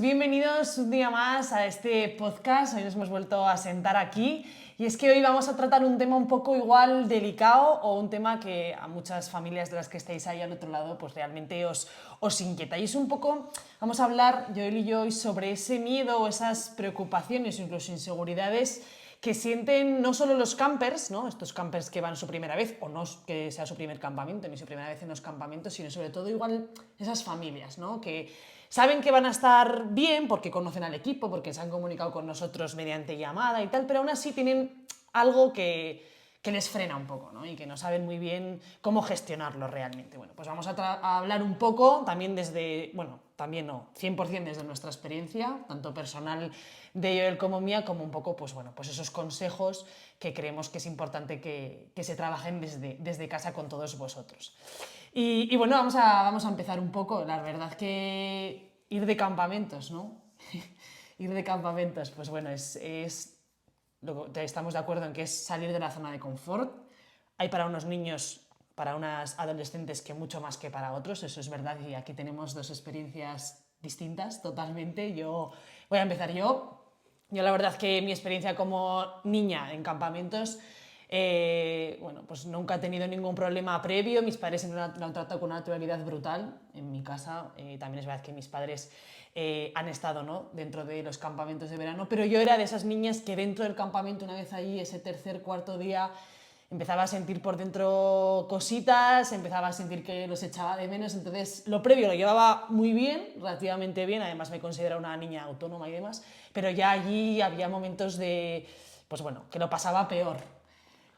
Bienvenidos un día más a este podcast. Hoy nos hemos vuelto a sentar aquí y es que hoy vamos a tratar un tema un poco igual delicado o un tema que a muchas familias de las que estáis ahí al otro lado pues realmente os inquieta. Y es un poco, vamos a hablar Joel y yo hoy sobre ese miedo o esas preocupaciones o incluso inseguridades que sienten no solo los campers, ¿no? Estos campers que van su primera vez, o no que sea su primer campamento, ni su primera vez en los campamentos, sino sobre todo igual esas familias, ¿no? Que saben que van a estar bien porque conocen al equipo, porque se han comunicado con nosotros mediante llamada y tal, pero aún así tienen algo que les frena un poco, ¿no? Y que no saben muy bien cómo gestionarlo realmente. Bueno, pues vamos a hablar un poco también desde, bueno, también no, 100% desde nuestra experiencia, tanto personal de Joel como mía, como un poco, pues bueno, pues esos consejos que creemos que es importante que se trabajen desde casa con todos vosotros. Y bueno, vamos a empezar un poco. La verdad que ir de campamentos, ¿no? Ir de campamentos, pues bueno, estamos de acuerdo en que es salir de la zona de confort. Hay para unos niños, para unas adolescentes que mucho más que para otros, eso es verdad, y aquí tenemos dos experiencias distintas totalmente. Voy a empezar yo. Yo la verdad que mi experiencia como niña en campamentos, bueno, pues nunca he tenido ningún problema previo. Mis padres siempre lo han tratado con una naturalidad brutal. En mi casa también es verdad que mis padres han estado, ¿no?, dentro de los campamentos de verano, pero yo era de esas niñas que dentro del campamento, una vez allí, ese tercer, cuarto día, empezaba a sentir por dentro cositas, empezaba a sentir que los echaba de menos. Entonces lo previo lo llevaba muy bien, relativamente bien, además me considero una niña autónoma y demás, pero ya allí había momentos de, pues bueno, que lo pasaba peor.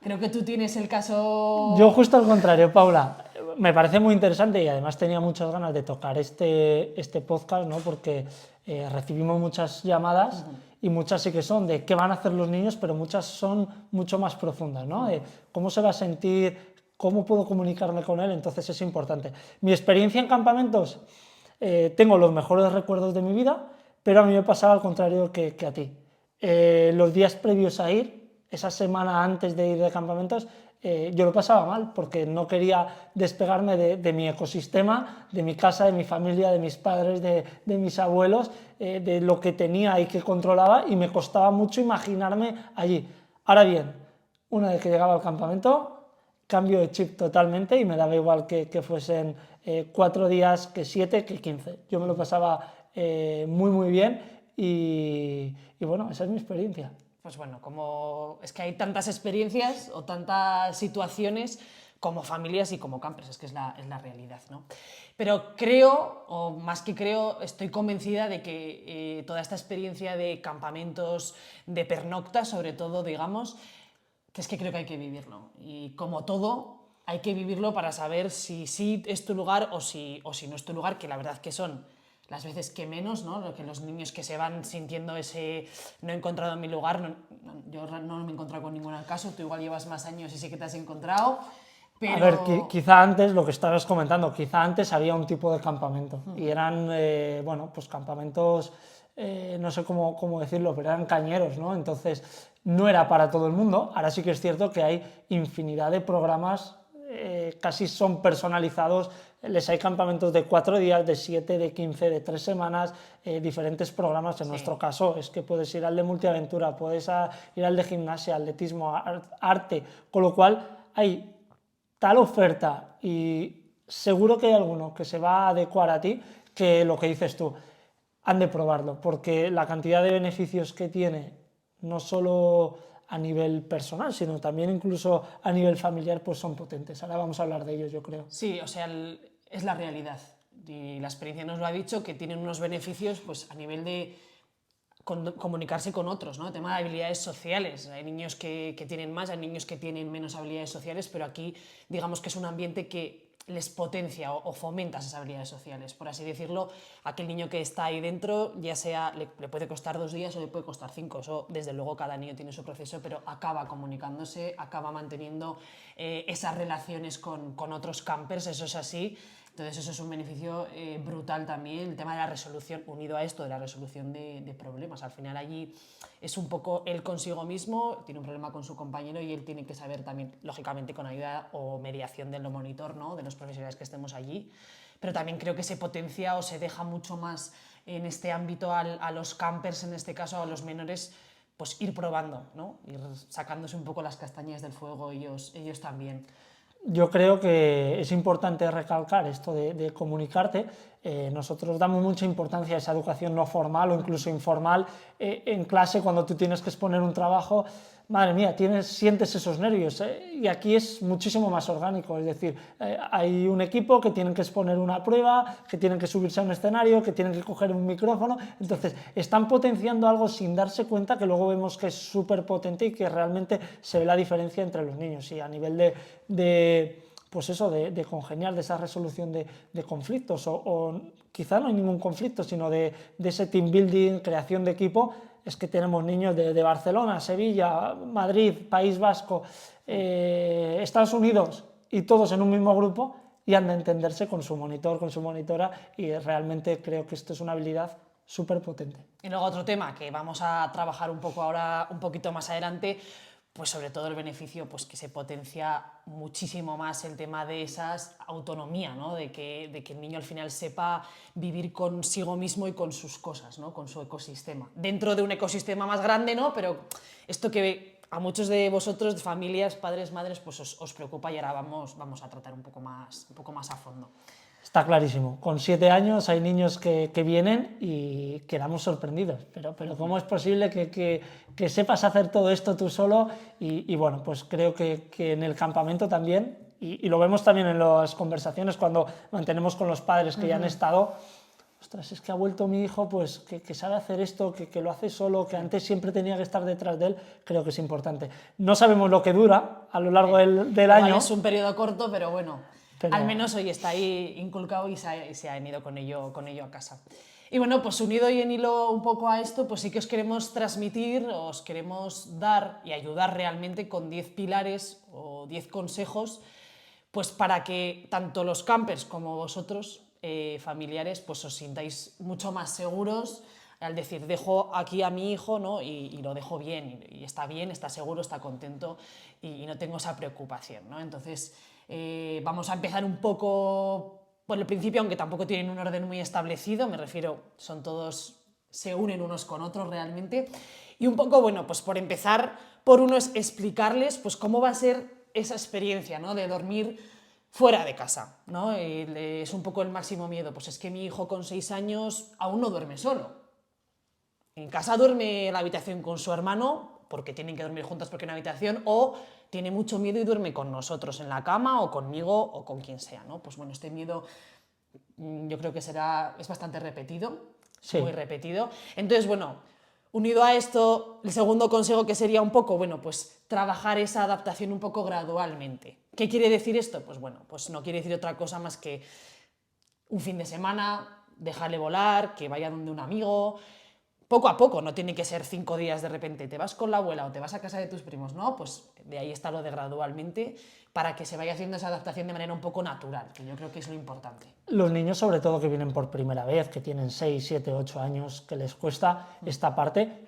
Creo que tú tienes el Yo caso... justo al contrario, Paula. Me parece muy interesante y además tenía muchas ganas de tocar este podcast, ¿no? Porque recibimos muchas llamadas y muchas sí que son de qué van a hacer los niños, pero muchas son mucho más profundas, ¿no? De cómo se va a sentir, cómo puedo comunicarme con él, entonces es importante. Mi experiencia en campamentos, tengo los mejores recuerdos de mi vida, pero a mí me pasaba al contrario que a ti. Los días previos a ir, esa semana antes de ir de campamentos, yo lo pasaba mal porque no quería despegarme de mi ecosistema, de mi casa, de mi familia, de mis padres, de mis abuelos, de lo que tenía y que controlaba, y me costaba mucho imaginarme allí. Ahora bien, una vez que llegaba al campamento, cambio de chip totalmente y me daba igual que fuesen 4 días, que 7, que 15. Yo me lo pasaba muy bien y bueno, esa es mi experiencia. Pues bueno, como es que hay tantas experiencias o tantas situaciones como familias y como campers, es que es la realidad, ¿no? Pero creo, o más que creo, estoy convencida de que toda esta experiencia de campamentos, de pernoctas, sobre todo, digamos, que es que creo que hay que vivirlo. Y como todo, hay que vivirlo para saber si sí es tu lugar o si no es tu lugar, que la verdad que son las veces que menos, ¿no? Lo que los niños que se van sintiendo ese no he encontrado mi lugar, yo no me he encontrado con ningún caso, tú igual llevas más años y sí que te has encontrado, A ver, pero... quizá antes, lo que estabas comentando, quizá antes había un tipo de campamento y eran, bueno, pues campamentos, no sé cómo decirlo, pero eran cañeros, ¿no? Entonces, no era para todo el mundo. Ahora sí que es cierto que hay infinidad de programas, casi son personalizados. Les hay campamentos de 4 días, de 7, de 15, de 3 semanas, diferentes programas. En Sí. nuestro caso es que puedes ir al de multiaventura, puedes ir al de gimnasia, atletismo, arte, con lo cual hay tal oferta y seguro que hay alguno que se va a adecuar a ti, que lo que dices tú, han de probarlo, porque la cantidad de beneficios que tiene, no solo a nivel personal, sino también incluso a nivel familiar, pues son potentes. Ahora vamos a hablar de ellos, yo creo. Sí, o sea, es la realidad. Y la experiencia nos lo ha dicho, que tienen unos beneficios pues, a nivel de comunicarse con otros, ¿no? El tema de habilidades sociales. Hay niños que tienen más, hay niños que tienen menos habilidades sociales, pero aquí digamos que es un ambiente que les potencia o fomenta esas habilidades sociales, por así decirlo. Aquel niño que está ahí dentro, ya sea le puede costar 2 días o le puede costar 5, eso desde luego cada niño tiene su proceso, pero acaba comunicándose, acaba manteniendo esas relaciones con otros campers, eso es así. Entonces eso es un beneficio brutal también, el tema de la resolución, unido a esto de la resolución de problemas. Al final allí es un poco él consigo mismo, tiene un problema con su compañero y él tiene que saber también, lógicamente con ayuda o mediación del monitor, ¿no?, de los profesionales que estemos allí, pero también creo que se potencia o se deja mucho más en este ámbito a los campers, en este caso a los menores, pues ir probando, ¿no? Ir sacándose un poco las castañas del fuego ellos también. Yo creo que es importante recalcar esto de comunicarte. Nosotros damos mucha importancia a esa educación no formal o incluso informal. En clase, cuando tú tienes que exponer un trabajo, madre mía, sientes esos nervios, y aquí es muchísimo más orgánico, es decir, hay un equipo que tienen que exponer una prueba, que tienen que subirse a un escenario, que tienen que coger un micrófono, entonces están potenciando algo sin darse cuenta, que luego vemos que es súper potente y que realmente se ve la diferencia entre los niños, y a nivel pues eso, de congeniar, de esa resolución de conflictos, o quizá no hay ningún conflicto, sino de ese team building, creación de equipo. Es que tenemos niños de Barcelona, Sevilla, Madrid, País Vasco, Estados Unidos, y todos en un mismo grupo, y han de entenderse con su monitor, con su monitora, y realmente creo que esto es una habilidad súper potente. Y luego otro tema que vamos a trabajar un poco ahora, un poquito más adelante, pues sobre todo el beneficio, pues que se potencia muchísimo más el tema de esa autonomía, ¿no? de que el niño al final sepa vivir consigo mismo y con sus cosas, ¿no? Con su ecosistema. Dentro de un ecosistema más grande, ¿no? Pero esto que a muchos de vosotros, de familias, padres, madres, pues os preocupa, y ahora vamos a tratar un poco más a fondo. Está clarísimo. Con 7 años hay niños que vienen y quedamos sorprendidos. Pero ¿cómo es posible que sepas hacer todo esto tú solo? Y bueno, pues creo que en el campamento también, y lo vemos también en las conversaciones cuando mantenemos con los padres que ya han estado. Ostras, es que ha vuelto mi hijo, pues que sabe hacer esto, que lo hace solo, que antes siempre tenía que estar detrás de él. Creo que es importante. No sabemos lo que dura a lo largo del año. Es un periodo corto, pero bueno. Al menos hoy está ahí inculcado y se han ido con ello a casa. Y bueno, pues unido y en hilo un poco a esto, pues sí que os queremos transmitir, os queremos dar y ayudar realmente con 10 pilares o 10 consejos, pues para que tanto los campers como vosotros, familiares, pues os sintáis mucho más seguros al decir, dejo aquí a mi hijo, ¿no? y lo dejo bien, y está bien, está seguro, está contento, y no tengo esa preocupación, ¿no? Entonces, vamos a empezar un poco por el principio, aunque tampoco tienen un orden muy establecido, me refiero, son todos, se unen unos con otros realmente, y un poco, bueno, pues por empezar, por uno es explicarles pues cómo va a ser esa experiencia, ¿no? De dormir fuera de casa, ¿no? Es un poco el máximo miedo, pues es que mi hijo con 6 años aún no duerme solo. En casa duerme en la habitación con su hermano, porque tienen que dormir juntas porque en una habitación, o tiene mucho miedo y duerme con nosotros en la cama, o conmigo, o con quien sea, ¿no? Pues bueno, este miedo yo creo que es bastante repetido, sí. Muy repetido. Entonces, bueno, unido a esto, el segundo consejo que sería un poco, bueno, pues trabajar esa adaptación un poco gradualmente. ¿Qué quiere decir esto? Pues bueno, pues no quiere decir otra cosa más que un fin de semana, dejarle volar, que vaya donde un amigo, poco a poco, no tiene que ser 5 días de repente, te vas con la abuela o te vas a casa de tus primos, no, pues de ahí está lo de gradualmente, para que se vaya haciendo esa adaptación de manera un poco natural, que yo creo que es lo importante. Los niños, sobre todo que vienen por primera vez, que tienen 6, 7, 8 años, que les cuesta esta parte,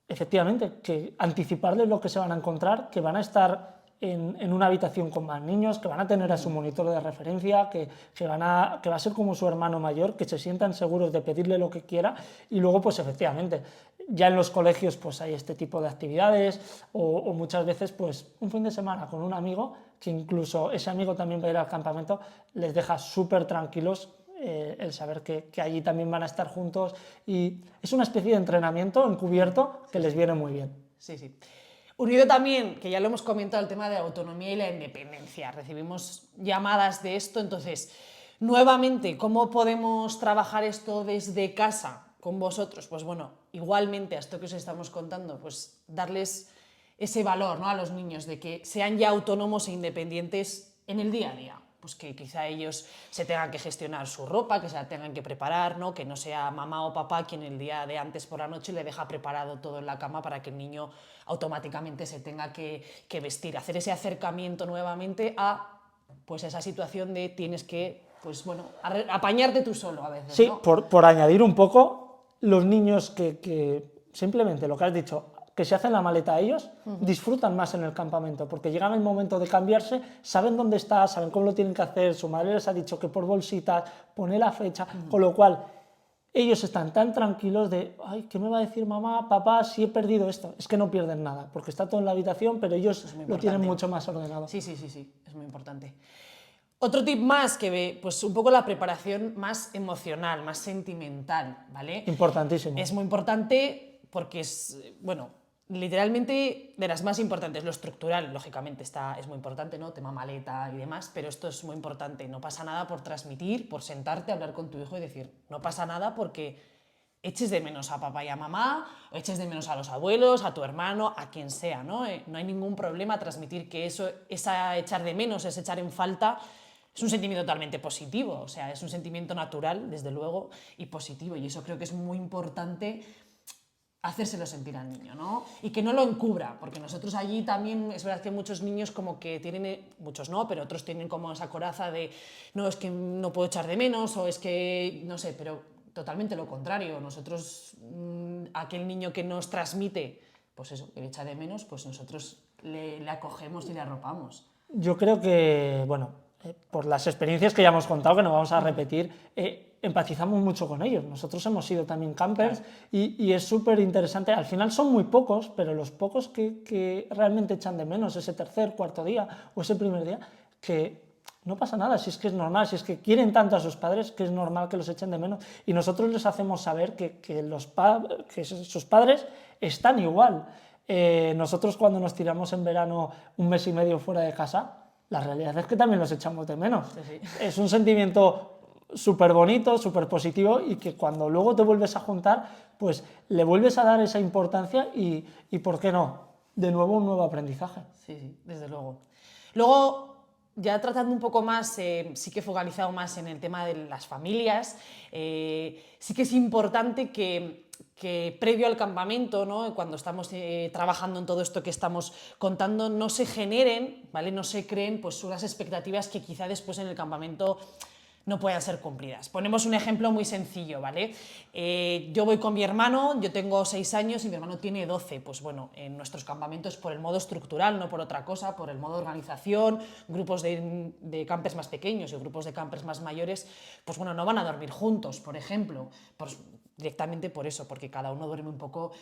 efectivamente, que anticiparles lo que se van a encontrar, que van a estar en una habitación con más niños, que van a tener a su monitor de referencia, que va a ser como su hermano mayor, que se sientan seguros de pedirle lo que quiera, y luego pues efectivamente ya en los colegios pues hay este tipo de actividades, o muchas veces pues un fin de semana con un amigo, que incluso ese amigo también va a ir al campamento, les deja súper tranquilos el saber que allí también van a estar juntos, y es una especie de entrenamiento encubierto que les viene muy bien. Sí, sí. Unido también, que ya lo hemos comentado, el tema de la autonomía y la independencia. Recibimos llamadas de esto, entonces, nuevamente, ¿cómo podemos trabajar esto desde casa con vosotros? Pues bueno, igualmente a esto que os estamos contando, pues darles ese valor, ¿no? A los niños, de que sean ya autónomos e independientes en el día a día. Pues que quizá ellos se tengan que gestionar su ropa, que se la tengan que preparar, ¿no? Que no sea mamá o papá quien el día de antes por la noche le deja preparado todo en la cama para que el niño automáticamente se tenga que vestir. Hacer ese acercamiento nuevamente a pues esa situación de tienes que, pues bueno, apañarte tú solo a veces, sí, ¿no? por añadir un poco, los niños que simplemente lo que has dicho, que se hacen la maleta ellos, disfrutan más en el campamento, porque llegan el momento de cambiarse, saben dónde está, saben cómo lo tienen que hacer, su madre les ha dicho que por bolsitas, pone la fecha, con lo cual ellos están tan tranquilos de, ay, ¿qué me va a decir mamá, papá, si he perdido esto? Es que no pierden nada, porque está todo en la habitación, pero ellos lo tienen mucho más ordenado. Sí, es muy importante. Otro tip más que ve, pues un poco la preparación más emocional, más sentimental, ¿vale? Importantísimo. Es muy importante porque es, bueno, literalmente de las más importantes. Lo estructural, lógicamente, es muy importante, ¿no? Tema maleta y demás, pero esto es muy importante. No pasa nada por transmitir, por sentarte, hablar con tu hijo y decir, no pasa nada porque eches de menos a papá y a mamá, o eches de menos a los abuelos, a tu hermano, a quien sea, ¿no? No hay ningún problema transmitir que esa echar de menos, ese echar en falta, es un sentimiento totalmente positivo, o sea, es un sentimiento natural, desde luego, y positivo, y eso creo que es muy importante hacérselo sentir al niño, ¿no? Y que no lo encubra, porque nosotros allí también, es verdad que muchos niños como que tienen, muchos no, pero otros tienen como esa coraza de, no, es que no puedo echar de menos, o es que, no sé, pero totalmente lo contrario. Nosotros, aquel niño que nos transmite, pues eso, que le echa de menos, pues nosotros le acogemos y le arropamos. Yo creo que, bueno, por las experiencias que ya hemos contado, que no vamos a repetir, empatizamos mucho con ellos. Nosotros hemos sido también campers, claro. y es súper interesante. Al final son muy pocos, pero los pocos que realmente echan de menos ese tercer, cuarto día o ese primer día, que no pasa nada, si es que es normal, si es que quieren tanto a sus padres, que es normal que los echen de menos. Y nosotros les hacemos saber que sus padres están igual. Nosotros cuando nos tiramos en verano 1 mes y medio fuera de casa, la realidad es que también los echamos de menos. Sí. Es un sentimiento súper bonito, súper positivo, y que cuando luego te vuelves a juntar, pues le vuelves a dar esa importancia y ¿por qué no? De nuevo un nuevo aprendizaje. Sí, desde luego. Luego, ya tratando un poco más, sí que he focalizado más en el tema de las familias, sí que es importante que previo al campamento, ¿no? Cuando estamos trabajando en todo esto que estamos contando, no se generen, ¿vale? No se creen pues, unas expectativas que quizá después en el campamento no puedan ser cumplidas. Ponemos un ejemplo muy sencillo, ¿vale? Yo voy con mi hermano, yo tengo 6 años y mi hermano tiene 12. Pues bueno, en nuestros campamentos por el modo estructural, no por otra cosa, por el modo organización, grupos de campers más pequeños y grupos de campers más mayores, pues bueno, no van a dormir juntos, por ejemplo, directamente por eso, porque cada uno duerme un poco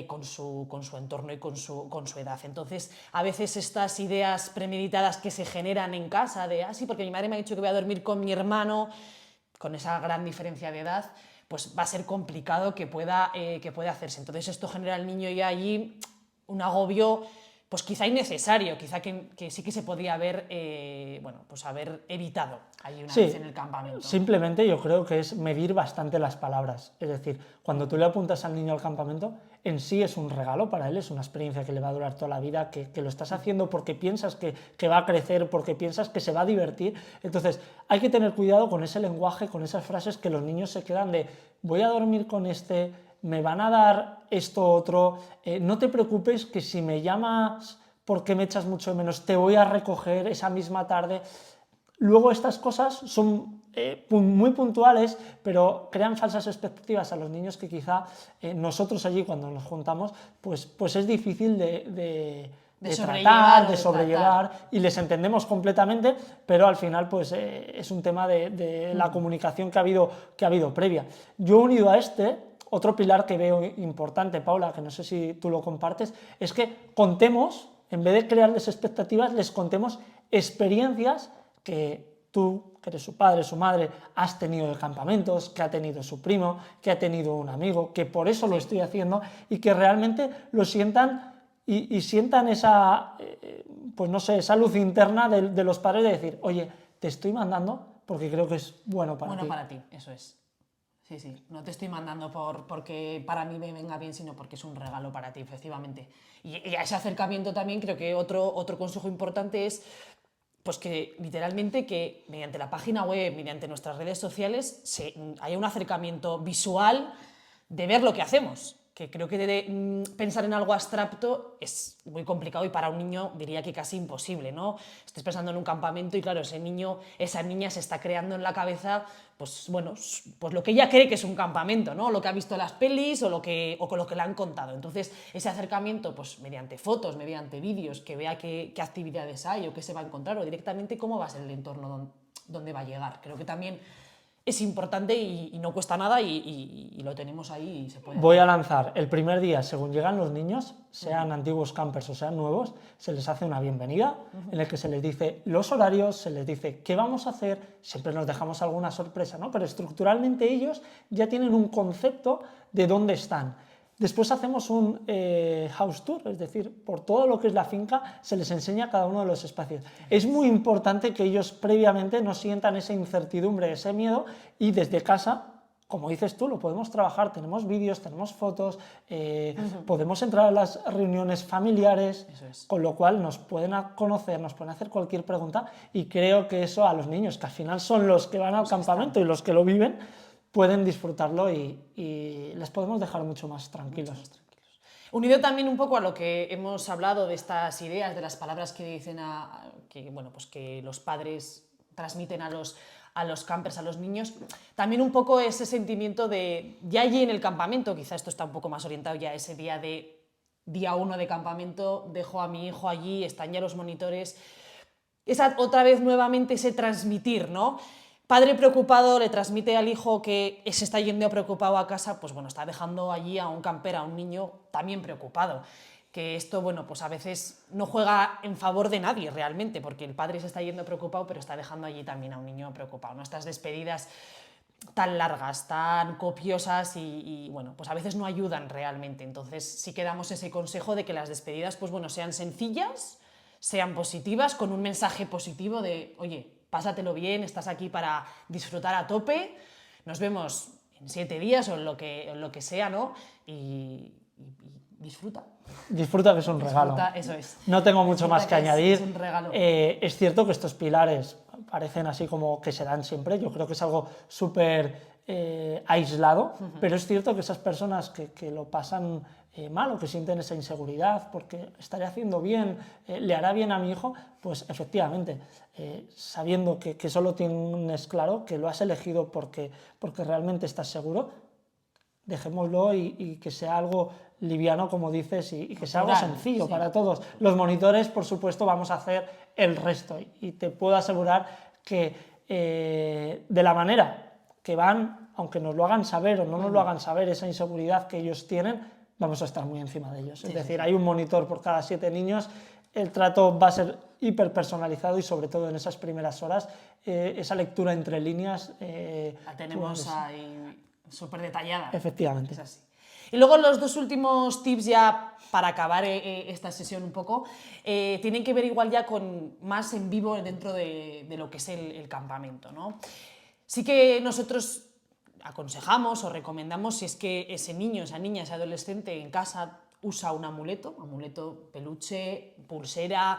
con su entorno y con su edad. Entonces, a veces estas ideas premeditadas que se generan en casa de, sí, porque mi madre me ha dicho que voy a dormir con mi hermano, con esa gran diferencia de edad, pues va a ser complicado que pueda hacerse. Entonces, esto genera al niño ya allí un agobio, pues quizá innecesario, quizá que sí que se podía haber, pues haber evitado ahí una vez en el campamento. Simplemente yo creo que es medir bastante las palabras. Es decir, cuando tú le apuntas al niño al campamento, en sí es un regalo para él, es una experiencia que le va a durar toda la vida, que lo estás haciendo porque piensas que va a crecer, porque piensas que se va a divertir. Entonces, hay que tener cuidado con ese lenguaje, con esas frases que los niños se quedan de voy a dormir con este, me van a dar esto otro, no te preocupes que si me llamas porque me echas mucho de menos, te voy a recoger esa misma tarde. Luego estas cosas son muy puntuales, pero crean falsas expectativas a los niños que quizá nosotros allí cuando nos juntamos, pues es difícil de tratar, de sobrellevar, y les entendemos completamente, pero al final pues es un tema de la comunicación que ha habido previa. Yo unido a otro pilar que veo importante, Paula, que no sé si tú lo compartes, es que contemos, en vez de crearles expectativas, les contemos experiencias que tú, que eres su padre, su madre, has tenido de campamentos, que ha tenido su primo, que ha tenido un amigo, que por eso lo estoy haciendo, y que realmente lo sientan y sientan esa, pues no sé, esa luz interna de los padres de decir, oye, te estoy mandando porque creo que es bueno para ti. Bueno para ti, eso es. Sí, no te estoy mandando porque para mí me venga bien, sino porque es un regalo para ti, efectivamente. Y a ese acercamiento también creo que otro consejo importante es pues que literalmente que mediante la página web, mediante nuestras redes sociales, haya un acercamiento visual de ver lo que hacemos. que creo que pensar en algo abstracto es muy complicado y para un niño diría que casi imposible, ¿no? Estés pensando en un campamento y claro, ese niño, esa niña se está creando en la cabeza, pues bueno, pues lo que ella cree que es un campamento, ¿no? Lo que ha visto en las pelis o con lo que le han contado. Entonces, ese acercamiento, pues mediante fotos, mediante vídeos, que vea qué actividades hay o qué se va a encontrar o directamente cómo va a ser el entorno donde va a llegar. Creo que también es importante y no cuesta nada y lo tenemos ahí y se puede Voy hacer. a lanzar el primer día, según llegan los niños, sean antiguos campers o sean nuevos, se les hace una bienvenida en el que se les dice los horarios, se les dice qué vamos a hacer, siempre nos dejamos alguna sorpresa, ¿no? Pero estructuralmente ellos ya tienen un concepto de dónde están. Después hacemos un house tour, es decir, por todo lo que es la finca se les enseña cada uno de los espacios. Es muy importante que ellos previamente no sientan esa incertidumbre, ese miedo y desde casa, como dices tú, lo podemos trabajar, tenemos vídeos, tenemos fotos, podemos entrar a las reuniones familiares, con lo cual nos pueden conocer, nos pueden hacer cualquier pregunta y creo que eso a los niños, que al final son los que van al campamento y los que lo viven, pueden disfrutarlo y les podemos dejar mucho más tranquilos. Unido también un poco a lo que hemos hablado de estas ideas, de las palabras que dicen que los padres transmiten a los campers, a los niños, también un poco ese sentimiento de, ya allí en el campamento, quizá esto está un poco más orientado ya ese día 1 de campamento, dejo a mi hijo allí, están ya los monitores, otra vez nuevamente ese transmitir, ¿no? Padre preocupado le transmite al hijo que se está yendo preocupado a casa, pues bueno, está dejando allí a un camper, a un niño también preocupado. Que esto, bueno, pues a veces no juega en favor de nadie realmente, porque el padre se está yendo preocupado, pero está dejando allí también a un niño preocupado, ¿no? Estas despedidas tan largas, tan copiosas y bueno, pues a veces no ayudan realmente. Entonces sí que damos ese consejo de que las despedidas, pues bueno, sean sencillas, sean positivas, con un mensaje positivo de, oye, pásatelo bien, estás aquí para disfrutar a tope, nos vemos en 7 días o en lo que sea, ¿no? Y disfruta. Disfruta, que es un regalo. Disfruta, eso es. No tengo mucho más que añadir. Es un regalo. Es cierto que estos pilares parecen así como que se dan siempre, yo creo que es algo súper aislado, pero es cierto que esas personas que lo pasan mal o que sienten esa inseguridad porque estaré haciendo bien, le hará bien a mi hijo, pues efectivamente, sabiendo que eso lo tienes claro, que lo has elegido porque realmente estás seguro, dejémoslo y que sea algo liviano, como dices, y que sea algo sencillo para todos. Los monitores, por supuesto, vamos a hacer el resto y te puedo asegurar que de la manera que van, aunque nos lo hagan saber o no nos lo hagan saber, esa inseguridad que ellos tienen, vamos a estar muy encima de ellos. Es decir, hay un monitor por cada 7 niños, el trato va a ser hiper personalizado y sobre todo en esas primeras horas, esa lectura entre líneas... la tenemos ahí súper detallada. Efectivamente. Es así. Y luego los 2 últimos tips ya para acabar esta sesión un poco, tienen que ver igual ya con más en vivo dentro de lo que es el campamento, ¿no? Sí que nosotros aconsejamos o recomendamos, si es que ese niño, esa niña, ese adolescente en casa usa un amuleto, peluche, pulsera,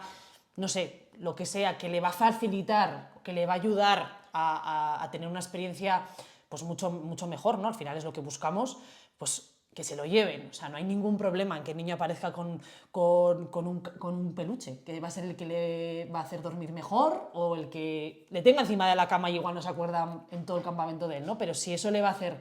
no sé, lo que sea, que le va a facilitar, que le va a ayudar a tener una experiencia pues mucho mejor, ¿no? Al final es lo que buscamos, pues que se lo lleven. O sea, no hay ningún problema en que el niño aparezca con un peluche, que va a ser el que le va a hacer dormir mejor o el que le tenga encima de la cama y igual no se acuerda en todo el campamento de él, ¿no? Pero si eso le va a hacer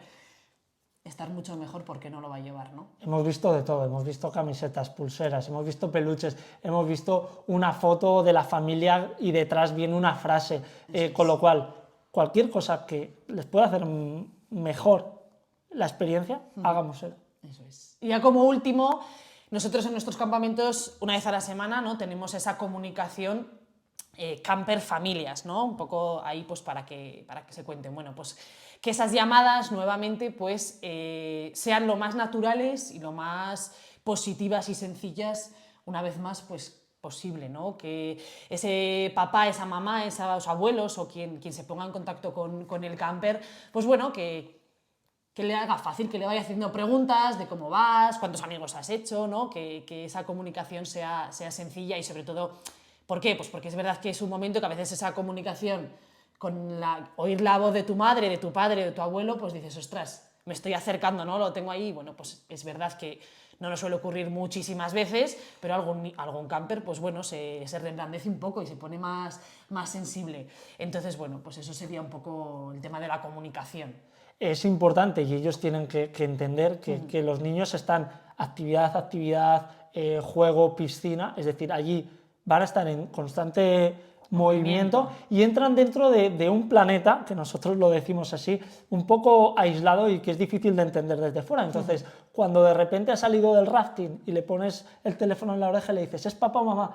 estar mucho mejor, ¿por qué no lo va a llevar, no? Hemos visto de todo, hemos visto camisetas, pulseras, hemos visto peluches, hemos visto una foto de la familia y detrás viene una frase, con lo cual cualquier cosa que les pueda hacer mejor la experiencia, hagámoslo. Eso es. Y ya como último, nosotros en nuestros campamentos, una vez a la semana, ¿no? Tenemos esa comunicación camper familias, ¿no? Un poco ahí pues para que se cuenten. Bueno, pues que esas llamadas nuevamente pues sean lo más naturales y lo más positivas y sencillas, una vez más, pues posible, ¿no? Que ese papá, esa mamá, esos abuelos o quien se ponga en contacto con el camper, pues bueno, que le haga fácil, que le vaya haciendo preguntas de cómo vas, cuántos amigos has hecho, ¿no? Que esa comunicación sea sencilla y sobre todo, ¿por qué? Pues porque es verdad que es un momento que a veces esa comunicación, oír la voz de tu madre, de tu padre, de tu abuelo, pues dices, ostras, me estoy acercando, ¿no? Lo tengo ahí, bueno, pues es verdad que no nos suele ocurrir muchísimas veces, pero algún camper, pues bueno, se reblandece un poco y se pone más sensible. Entonces, bueno, pues eso sería un poco el tema de la comunicación. Es importante y ellos tienen que entender que los niños están actividad, juego, piscina, es decir, allí van a estar en constante movimiento y entran dentro de un planeta, que nosotros lo decimos así, un poco aislado y que es difícil de entender desde fuera. Entonces, cuando de repente ha salido del rafting y le pones el teléfono en la oreja y le dices, ¿es papá o mamá?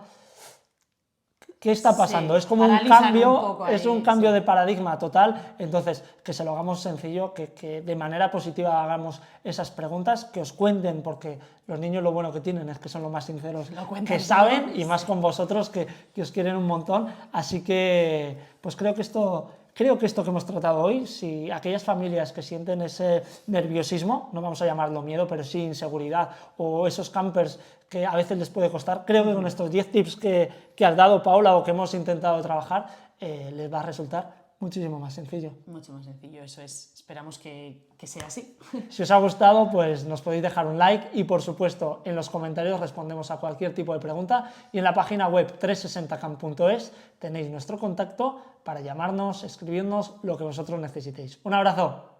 ¿Qué está pasando? Sí, es como un cambio, es un cambio de paradigma total. Entonces, que se lo hagamos sencillo, que de manera positiva hagamos esas preguntas, que os cuenten, porque los niños lo bueno que tienen es que son los más sinceros, que saben, y más con vosotros, que os quieren un montón. Así que, pues creo que esto que hemos tratado hoy, si aquellas familias que sienten ese nerviosismo, no vamos a llamarlo miedo, pero sí inseguridad, o esos campers que a veces les puede costar, creo que con estos 10 tips que has dado, Paula, o que hemos intentado trabajar, les va a resultar muchísimo más sencillo. Mucho más sencillo, eso es. Esperamos que sea así. Si os ha gustado, pues nos podéis dejar un like y, por supuesto, en los comentarios respondemos a cualquier tipo de pregunta y en la página web 360camp.es tenéis nuestro contacto para llamarnos, escribirnos, lo que vosotros necesitéis. Un abrazo.